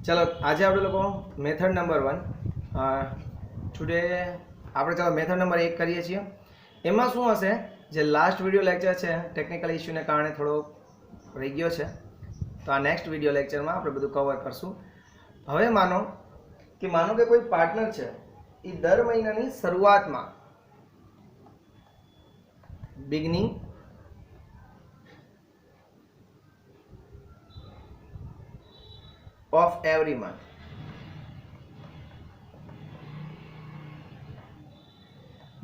चलो आज आप लोग मेथड नंबर 1 टुडे આપણે ચાલો મેથડ નંબર 1 કરીએ છીએ. એમાં શું હશે, જે લાસ્ટ વિડિયો લેક્ચર છે ટેકનિકલ ઇશ્યુને કારણે થોડો રહી ગયો છે, તો આ નેક્સ્ટ વિડિયો લેક્ચરમાં આપણે બધું કવર કરશું. હવે માનો કે કોઈ પાર્ટનર છે, એ દર મહિનાની શરૂઆતમાં બિગનિંગ of every month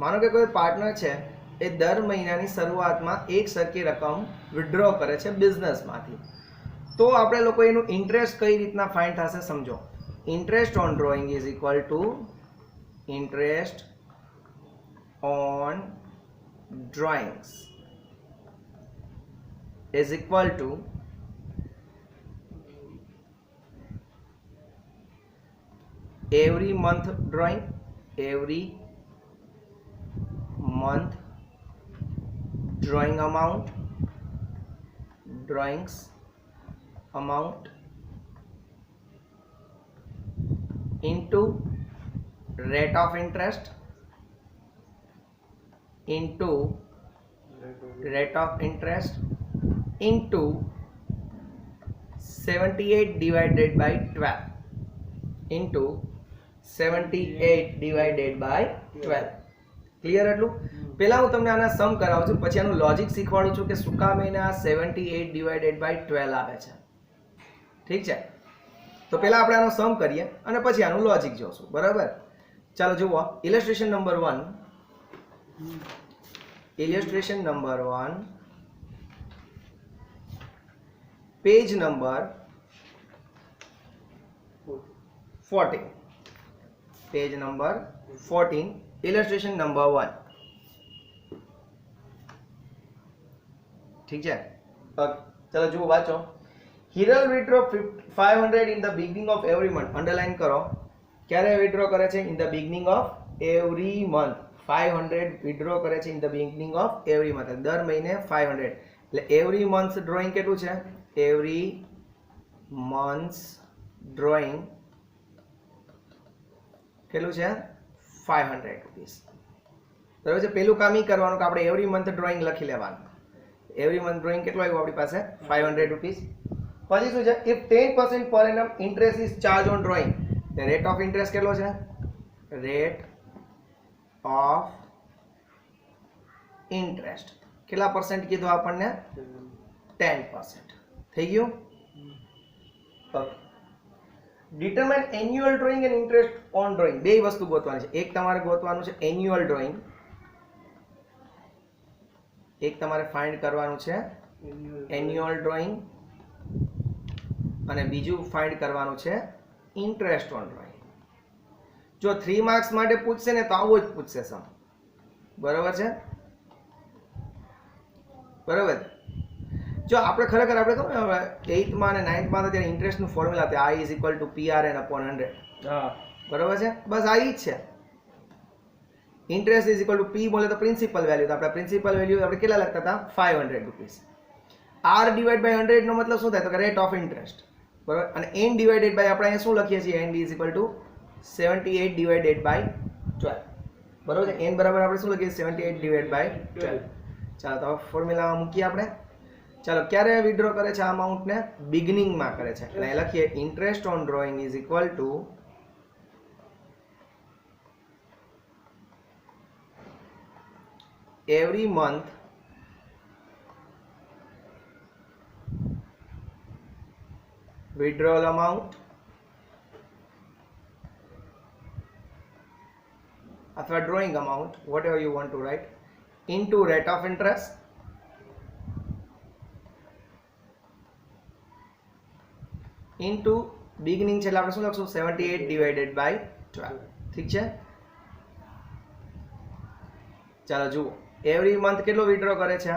માનો કે કોઈ પાર્ટનર છે એ દર મહિનાની શરૂઆતમાં એક સરખી રકમ વિથડ્રો કરે છે બિઝનેસમાંથી, તો આપણે લોકો એનું ઇન્ટરેસ્ટ કઈ રીતના ફાઇન્ડ થશે સમજો. Interest on drawing is equal to interest on drawings is equal to every month drawing drawings amount into rate of interest into 78 divided by 12 into 78 divided by 12. Clear? એટલું પહેલા હું તમને આના સમ કરાવું છું, પછી આનું લોજિક શીખવાડું છું કે શું કામ એને આ 78 divided by 12 આવે છે. ઠીક છે, તો પહેલા આપણે આનો સમ કરીએ અને પછી આનું લોજિક જોશું. બરાબર? ચાલો જુઓ illustration number 1 page number 14 page number 14 illustration number 1. ठीक है, चलो जो वाचो. Hiral withdraw 500 in the beginning of every month. Underline करो, क्यारे विड्रॉ करे छे? In the beginning of every month. 500 withdraw करे छे in the beginning of every month. दर महीने 500 એટલે एवरी मंथ ड्रॉइंग કેટલું છે? एवरी मंथ्स ड्रॉइंग કેટલું છે? 500 રૂપીસ. બરાબર છે. પહેલું કામ ઈ કરવાનું કે આપણે એવરી મંથ ડ્રોઈંગ લખી લેવાનું. એવરી મંથ ડ્રોઈંગ કેટલો આવ્યો આપણી પાસે? 500 રૂપીસ. પછી શું છે? ઇફ 10% પર annum interest is charge on drawing, તો રેટ ઓફ ઇન્ટરેસ્ટ કેટલો છે? રેટ ઓફ ઇન્ટરેસ્ટ કેટલા પરસેન્ટ કીધું આપણને? 10%. થઈ ગયું? Okay. Determine annual drawing and interest on drawing. બે વસ્તુ ગોતવાની છે. એક તમારે ગોતવાનું છે એન્યુઅલ ડ્રોઈંગ, એક તમારે ફાઇન્ડ કરવાનું છે એન્યુઅલ ડ્રોઈંગ, અને બીજું ફાઇન્ડ કરવાનું છે ઇન્ટરેસ્ટ ઓન ડ્રોઈંગ. જો 3 માર્ક્સ માટે પૂછશે ને તો આવો જ પૂછશે સમ. બરાબર છે? બરાબર. જો આપણે ખરેખર આપણે કહું ને 8th માં અને 9th માં ત્યારે ઇન્ટરેસ્ટનું ફોર્મ્યુલા હતું I = PRN upon 100. બરાબર છે? બસ આ જ છે. ઇન્ટરેસ્ટ = P બોલે તો પ્રિન્સિપલ વેલ્યુ. તો આપણે પ્રિન્સિપલ વેલ્યુ આપણે કેટલા લખતા હતા? 500 રૂપીસ. R / 100 નો મતલબ શું થાય? તો કે રેટ ઓફ ઇન્ટરેસ્ટ. બરાબર. અને N ડિવાઇડેડ બાય આપણે અહીંયા શું લખીએ છીએ? N = 78 divided by 12. બરાબર છે? N બરાબર આપણે શું લખીએ? 78 divided by 12. ચાલો તો ફોર્મ્યુલામાં મૂકીએ આપણે. ચાલો ક્યારે વિથડ્રો કરે છે આ અમાઉન્ટને? બિગનિંગમાં કરે છે. એટલે લખીએ interest on drawing is equal to every month withdrawal amount અથવા drawing amount, whatever you want to write, into rate of interest into beginning છે એટલે આપણે શું લખશું? 78 divided by 12. ઠીક છે? ચાલો જુઓ એવરી મંથ કેટલો વિથડ્રો કરે છે?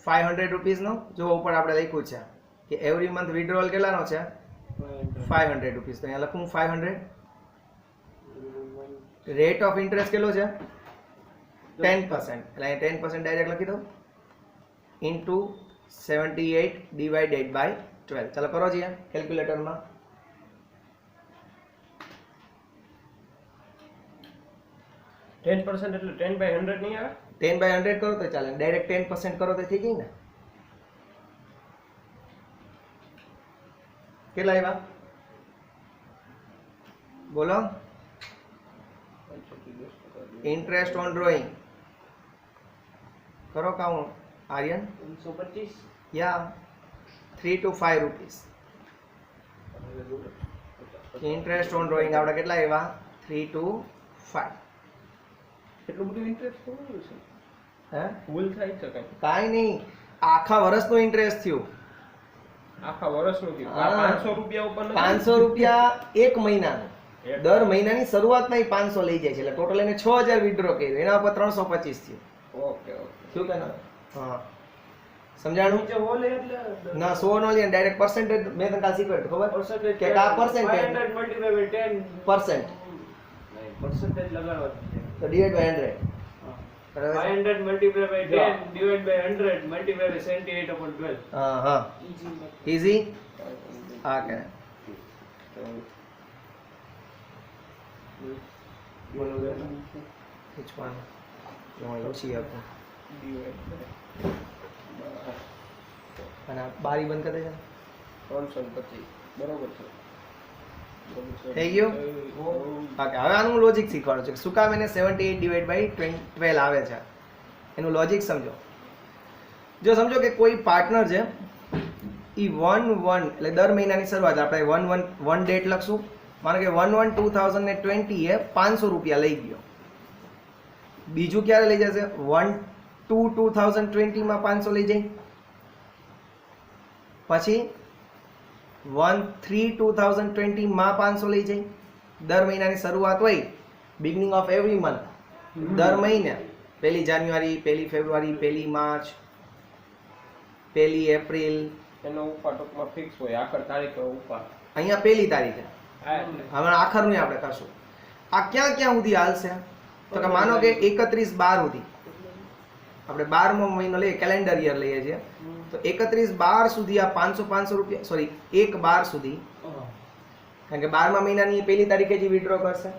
500 રૂપીસ નો. જો ઉપર આપણે લખ્યું છે કે એવરી મંથ વિથડ્રોવલ કેટલાનો છે? 500 રૂપીસ. તો અહીંયા લખું 500. રેટ ઓફ ઇન્ટરેસ્ટ કેટલો છે? 10%. એટલે 10% ડાયરેક્ટ લખી દો ઇન્ટુ 78 divided by 12. चलो करो जी कैलकुलेटर में 10% એટલે 10/100 નહીં આવે? 10/100 करो तो चले, डायरेक्ट 10% करो तो थी गई ने કેટલા આવ્યા બોલો इंटरेस्ट ऑन ड्राइंग करो काउंट आर्यन 325 या 3 to 5 rupees interest on drawing આપણે કેટલા આવ્યા 3 to 5 એટલું બધું ઇન્ટરેસ્ટ કોનું છે? હે ભૂલ થાય છે કઈ? કાઈ નહીં આખા વર્ષનો ઇન્ટરેસ્ટ થયું આખા વર્ષનું થયું. હા. 500 રૂપિયા ઉપર નથી? 500 રૂપિયા એક મહિનાનું દર મહિનાની શરૂઆતમાં 500 લઈ જાય છે એટલે ટોટલ એને 6000 વિથડ્રો કર્યું એના ઉપર 325 થયું ઓકે ઓકે. શું કે ના હા સમજાણું નીચે હોલે એટલે ના 100 નો લે ડાયરેક્ટ પર્સન્ટેજ મેં તને કાલ શીખવાડ્યું ખબર percentage કે આ percentage 500 multiply by 10 પરસેન્ટ નહીં percentage લગાડવા છે. તો divide by 100 500 multiply by 10 divided by 100 multiply by 78/12. હા હા ઈઝી હા કે which one no ઓછી આપો અને આ બારી બંધ કરી દેજો 325 બરોબર છે. થઈ ગયું ઓકે હવે આનું લોજિક શીખવાડું છું કે શું કામ એને 78 ડિવાઇડ બાય 12 આવે છે એનું લોજિક સમજો જો સમજો કે કોઈ પાર્ટનર છે ઈ 1 એટલે દર મહિનાની શરૂઆત આપણે 1 ડેટ લખશું માનો કે 1/1/2020 એ 500 રૂપિયા લઈ ગયો બીજું ક્યારે લઈ જશે 1/2/2020 માં 500 લઈ જાય પછી 1/3/2020 માં 500 લઈ જાય દર મહિનાની શરૂઆત હોય બિગનિંગ ઓફ એવરી મંથ દર મહિને 1 જાન્યુઆરી 1 ફેબ્રુઆરી 1 માર્ચ 1 એપ્રિલ એનો ઉપા ટૂંકમાં ફિક્સ હોય આખર તારીખે ઉપા. અહીંયા 1 તારીખે હા એટલે હવે આખરનું આપણે કરશું આ ક્યાં ક્યાં સુધી હાલશે તો કે માનો કે 31/12 સુધી આપણે 12મો મહિનો લઈએ કેલેન્ડર યર લઈએ છીએ તો 31/12 સુધી આ 500 રૂપિયા સોરી 1/12 સુધી કારણ કે 12મા મહિનાની 1 તારીખે જે વિથડ્રો કરશે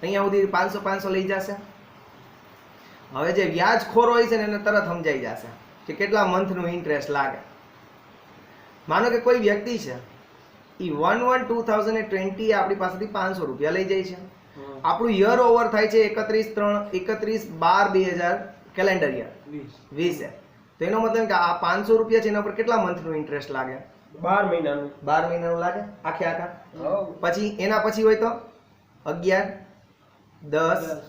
અહીંયા સુધી 500 લઈ જશે હવે જે વ્યાજખોર હોય છે ને એને તરત સમજાઈ જશે કે કેટલા મંથનું ઇન્ટરેસ્ટ લાગે માનો કે કોઈ વ્યક્તિ છે ઈ 1/1/2020 આપણી પાસેથી 500 રૂપિયા લઈ જાય છે આપણું યર ઓવર થાય છે 31/12/2000 કેલેન્ડર યર 20 તો એનો મતલબ કે આ 500 રૂપિયા છે એના પર કેટલા મંથનું ઇન્ટરેસ્ટ લાગે 12 મહિનાનું 12 મહિનાનું લાગે આખે આખા હવ. પછી એના પછી હોય તો 11 10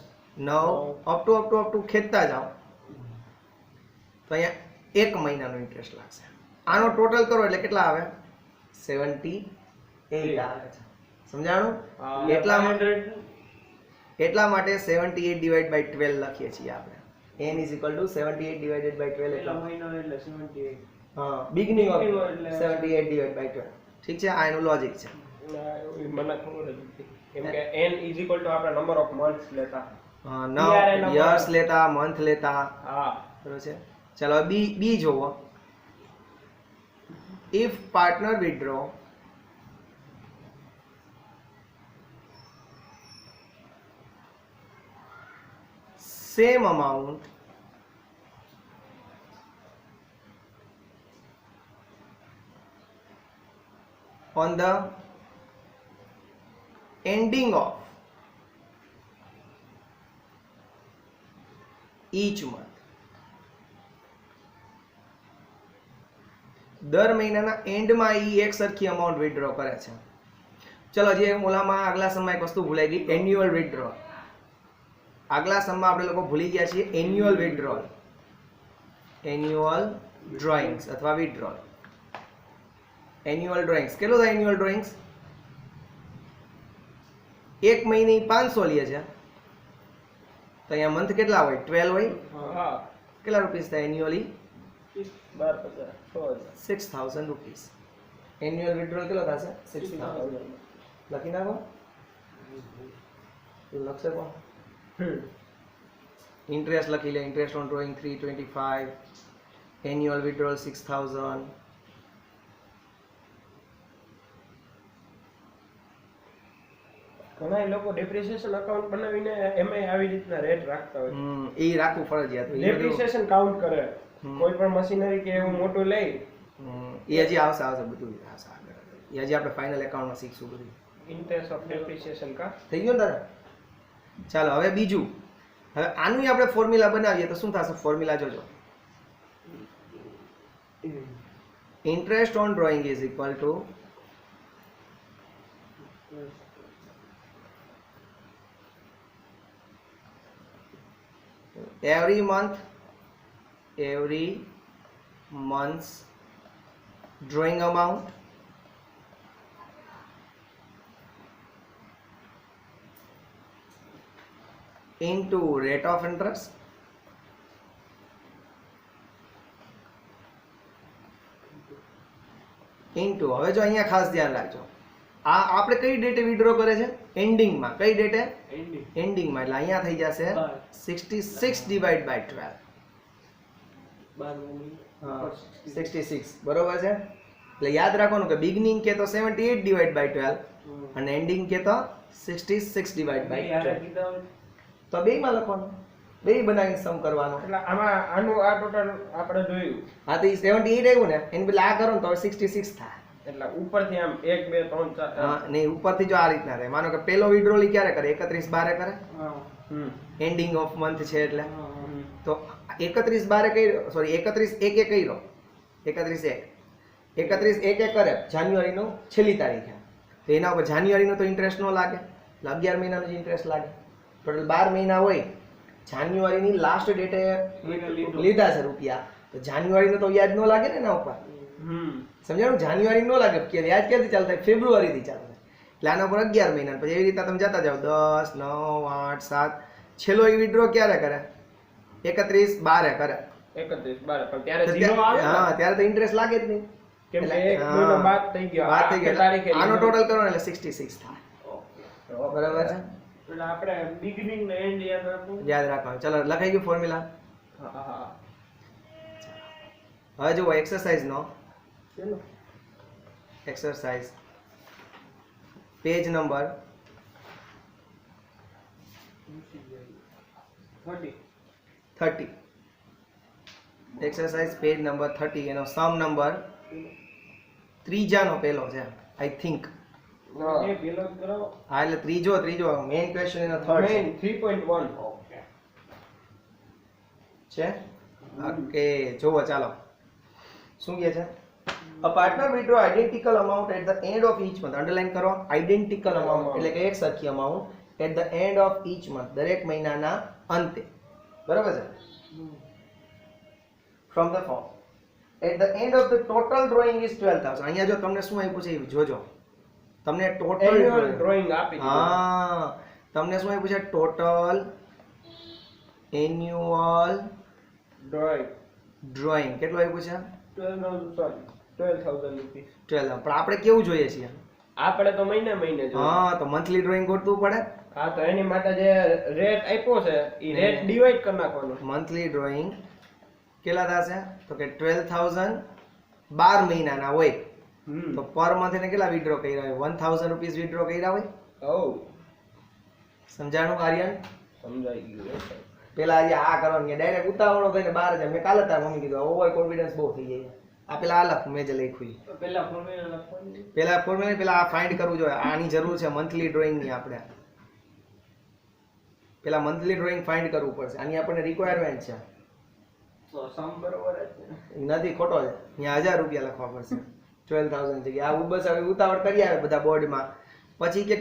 9 અપ ટુ ખેંચતા જાઓ તો અહીંયા 1 મહિનાનો ઇન્ટરેસ્ટ લાગશે આનો ટોટલ કરો એટલે કેટલા આવે 78 આવે છે સમજાણું એટલા માટે 78 ડિવાઇડ બાય 12 લખીએ છીએ આપણે n = 78 ડિવાઇડેડ બાય 12 એટલા એટલે મહિનો એટલે 78. હા બિગનિંગ ઓફ Beginning એટલે 78 ડિવાઇડ બાય 12 ઠીક છે આ એનું લોજિક છે મને ખબર જ નથી કેમ કે n = આપણે નંબર ઓફ મંથ્સ લેતા. ના યર્સ લેતા મંથ લેતા હા બરોબર છે ચલો બી જોવો if partner withdraw same amount on the ending of each month દર મહિનાના એન્ડમાં ઈ એક સરખી અમાઉન્ટ વિથડ્રો કરે છે ચલો જે ઓલામાં આગલા સમયમાં એક વસ્તુ ભૂલાઈ ગઈ એન્યુઅલ વિથડ્રોલ આગલા સમયમાં આપણે લોકો ભૂલી ગયા છીએ એન્યુઅલ વિથડ્રોલ એન્યુઅલ ડ્રોઈંગ્સ અથવા વિથડ્રોલ એન્યુઅલ ડ્રોઈંગ્સ કેટલું થાય એન્યુઅલ ડ્રોઈંગ્સ એક મહિને 500 લે છે તો અહીંયા મંથ કેટલા હોય 12 હોય હા કેટલા રૂપીસ થાય એન્યુઅલી 12,000 6000 રૂપીસ એન્યુઅલ વિથડ્રોલ કેટલો થશે 6000 લખી નાખો એવું લખશે કોણ ઇન્ટરેસ્ટ લખી લે interest on drawing 325 annual withdrawal 6000 ઘણા લોકો ડેપ્રિસિએશન અકાઉન્ટ બનાવીને એમાં આવી રીતના રેટ રાખતા હોય. એ રાખવું ફરજિયાત હોય. એ બધું- ડેપ્રિસિએશન કાઉન્ટ કરે. હમ. કોઈ પણ મશીનરી કે એવું મોટું લઈ એ હજી આવશે બધું આવશે આગળ. એ હજી આપણે ફાઇનલ એકાઉન્ટમાં શીખશું બધું. ઇન્ટરેસ્ટ ઓફ ડેપ્રિસિએશન કા થઈ ગયું ને તારે? ચાલો હવે બીજું. હવે આનું આપણે ફોર્મ્યુલા બનાવીએ તો શું થશે? ફોર્મ્યુલા જોજો. Interest on drawing is equal to every month's drawing amount into rate of interest into, હવે જો અહીંયા ખાસ ધ્યાન રાખજો, આ આપણે કઈ ડેટે વિડ્રો કરે છે? એન્ડિંગમાં. કઈ ડેટે? એન્ડિંગમાં. એટલે અહીંયા થઈ જશે 66 ડિવાઇડ બાય 12. 66 બરોબર છે. એટલે યાદ રાખવાનું કે બિગનિંગ કે તો 78 ડિવાઇડ બાય 12 અને એન્ડિંગ કે તો 66 ડિવાઇડ બાય 12. તો બેયમાં લખવાનું, બેય બનાવીને સમ કરવાનો. એટલે આમાં આનું આ ટોટલ આપણે જોયું. હા તો 78 આવ્યું ને એને બદલે આ કરો ને તો 66 થાય. એટલે ઉપરથી આમ 1 2 3 4 હા નહીં, ઉપરથી જો આ રીતના રહે. માનો કે પહેલો વિડ્રોલ ક્યારે કરે? 31/12 કરે. એન્ડિંગ ઓફ મંથ છે એટલે. તો 31/12 કર્યો, સોરી 31/1 કર્યો. 31/1 કરે જાન્યુઆરીનો છેલ્લી તારીખે. તો એના ઉપર જાન્યુઆરીનો તો ઇન્ટરેસ્ટ ન લાગે, એટલે 11 મહિનાનો જ ઇન્ટરેસ્ટ લાગે. ટોટલ 12 મહિના હોય. જાન્યુઆરીની લાસ્ટ ડેટે લીધા છે રૂપિયા, તો જાન્યુઆરીનો તો વ્યાજ ન લાગે ને એના ઉપર. સમજાણું? જાન્યુઆરી ન લાગે કે વ્યાજ ક્યાંથી ચાલુ થાય? ફેબ્રુઆરીથી ચાલુ થાય. એટલે આના ઉપર 11 મહિના. પછી એવી રીતે તમે જતા જાઓ 10 9 8 7. છેલ્લો એ વિડ્રો ક્યારે કરે? 31/12 કરે. 31/12 પણ ત્યારે ઝીરો આવે. હા ત્યારે તો ઇન્ટરેસ્ટ લાગે જ નહીં. કેમ કે એક મહિનો બાદ થઈ ગયો. વાત થઈ ગઈ. તારીખે આનો ટોટલ કરો ને એટલે 66 થાય. બરાબર છે? એટલે આપણે બિગિનિંગ ને એન્ડ યાદ રાખવું. યાદ રાખવાનું. ચલો લખાઈ ગયું ફોર્મ્યુલા. હા. હવે જુઓ એક્સરસાઇઝ નો. ચલો. Exercise page number 30. Exercise page number 30. એનો સમ નંબર ત્રીજાનો પહેલો છે આઈ થિંક. એ પેલો કરો. હા એટલે ત્રીજો મેઇન ક્વેશ્ચન એનો થર્ડ મેઇન 3.1. છે. ઓકે જુઓ ચાલો શું કહે છે? A partner withdraw identical amount at the end of each month. Underline કરો. આઇડેન્ટિકલ અમાઉન્ટ એટલે કે એક સરખી amount at the end of each month, દરેક મહિનાના અંતે. બરાબર છે? From the form. At the end of the total drawing is 12,000. અહીંયા જો તમને શું આપ્યું છે એ જોજો. તમને ટોટલ એન્યુઅલ ડ્રોઈંગ આપી દીધું. હા તમને શું આપ્યું છે? ટોટલ એન્યુઅલ ડ્રોઈંગ કેટલું આપ્યું છે? 12,000 રૂપીસ. 12. પણ આપણે કેવું જોઈએ છીએ? આપણે તો મહિને જોઈએ. હા તો મંથલી ડ્રોઈંગ ગોતવું પડે. હા તો એની માટે જે રેટ આપ્યો છે એ રેટ ડિવાઈડ કરી નાખવાનો. મંથલી ડ્રોઈંગ કેટલા થશે? તો કે 12,000 12 મહિનાના હોય તો પર મંથ એને કેટલા વિડ્રો કર્યા હોય? 1,000 રૂપીસ વિડ્રો કર્યા હોય. સમજાણું આર્યન? સમજાઈ ગયું. પેલા આજે આ કરવાનું ડાયરેક્ટ ઉતાવળો થઈને 12,000. મેં કાલે તાર મમ્મી કીધું ઓવર કોન્ફિડન્સ બહુ થઈ જાય. આ પેલા આ લખ મેં જે લખ્યું પેલા ફોર્મ્યુલા લખવાની. પેલા આ ફાઇન્ડ કરવું જોઈએ. આની જરૂર છે મંથલી ડ્રોઈંગની. આપણે પેલા મંથલી ડ્રોઈંગ ફાઇન્ડ કરવું પડશે. આની આપણને રિક્વાયરમેન્ટ છે. તો સમ બરોબર જ છે. નથી, ખોટો છે. અહીંયા 1,000 રૂપિયા લખવા પડશે 12,000 જગ્યાએ. આ બસ હવે ઉતાવળ કરી આવે બધા બોર્ડમાં. પછી કે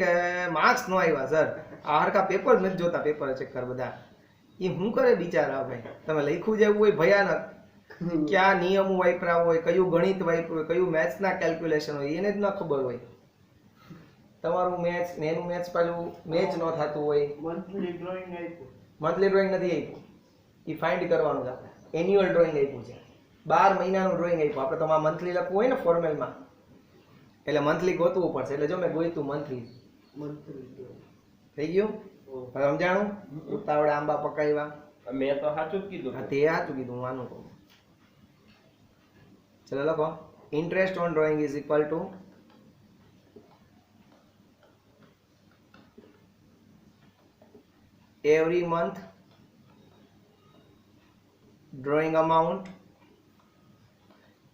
માર્ક્સ નો આવ્યા સર. આ હરખા પેપર નથી જોતા, પેપર ચેક કર બધા. એ શું કરે બિચારા ભાઈ? તમે લખ્યું જેવું હોય ભયાનક. ક્યાં નિયમો વાપરા હોય, કયું ગણિત વાપર્યું હોય, કયું મેથ્સના કેલ્ક્યુલેશન હોય એને જ ન ખબર હોય. તમારું મેથ્સ ને એનું મેથ્સ પાછું મેચ ન થતું હોય. મંથલી ડ્રોઈંગ નથી આપ્યું. એ ફાઇન્ડ કરવાનું છે આપણે. એન્યુઅલ ડ્રોઈંગ આપ્યું છે. 12 મહિનાનું ડ્રોઈંગ આપ્યું. આપણે તો મંથલી લખવું હોય ને ફોર્મેલમાં, એટલે મંથલી ગોતવું પડશે. એટલે જો મેં ગોઈતું મંથલી. થઈ ગયું? હવે સમજાણું? ઉતાવળે આંબા પકાવ્યા. મેં તો સાચું જ કીધું. હા તે સાચું કીધું, માનું કહું. ચલો લખો. Interest on drawing is equal to every month drawing amount,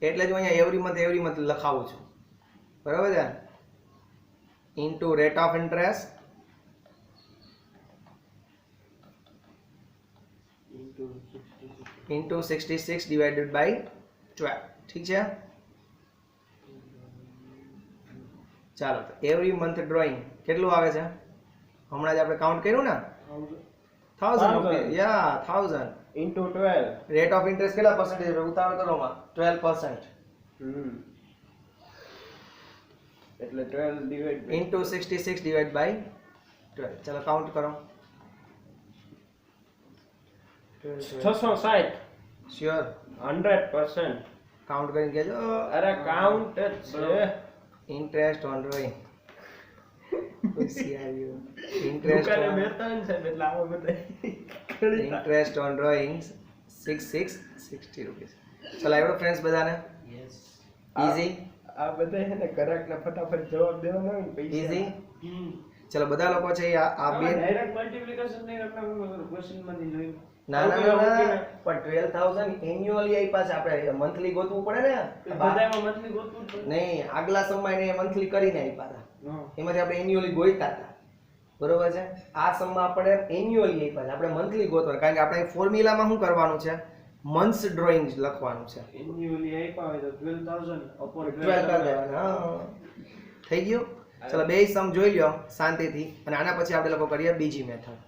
એટલે જ હું અહીંયા every month લખાવું છું, બરાબર છે, into rate of interest into 66 divided by 12. ઠીક છે, ચાલો તો એવરી મંથ ડ્રોઈંગ કેટલું આવે છે, હમણાં જ આપણે કાઉન્ટ કર્યું ને 1000 રૂપિયા, યા 1000 into 12. રેટ ઓફ ઇન્ટરેસ્ટ કેટલા પર્સન્ટેજ ઉતાવળ કરો માં 12% એટલે 12 ડિવાઇડ into 66 divided by 12. ચલો કાઉન્ટ કરો 660 શ્યોર 100%. કાઉન્ટ કરીને કહેજો અરે કાઉન્ટ જ છે. ઇન્ટરેસ્ટ ઓન ડ્રોઈંગ ઇન્ટરેસ્ટ દુકાને બેઠા ને સાહેબ એટલે આવા બધા ઇન્ટરેસ્ટ ઓન ડ્રોઈંગ્સ 6660 રૂપીસ. ચલો આવ્યો ફ્રેન્ડ્સ બધાને યસ ઈઝી આ બધા છે ને ગ્રાહકને ફટાફટ જવાબ દેવાનો હોય ને પૈસા ઈઝી. ચલો બધા લોકો છે આ બે ડાયરેક્ટ મલ્ટીપ્લિકેશન નહીં કરતા હું ક્વેશ્ચન માંથી જોઈ ના ના ના પણ 12000 એન્યુઅલી આપ્યા છે, આપણે મંથલી ગોતવું પડે ને બધામાં મંથલી ગોતવું જ નહીં, આગલા સમયને મંથલી કરીને આપ્યા હતા, પડે. એમાંથી આપણે એન્યુઅલી ગોઈતા હતા, બરોબર છે. આ સમમાં આપણે એન્યુઅલી આપ્યા છે, આપણે મંથલી ગોતવાનું, કારણ કે આપણે ફોર્મ્યુલામાં શું કરવાનું છે, મંથ્સ ડ્રોઈંગ લખવાનું છે, એન્યુઅલી આપ્યા હોય તો 12000 upon 12 કરી દેવાના. હા થઈ ગયું. ચલો બે સમ જોઈ લ્યો શાંતિથી, અને આના પછી આપણે લોકો કરીએ બીજી મેથડ.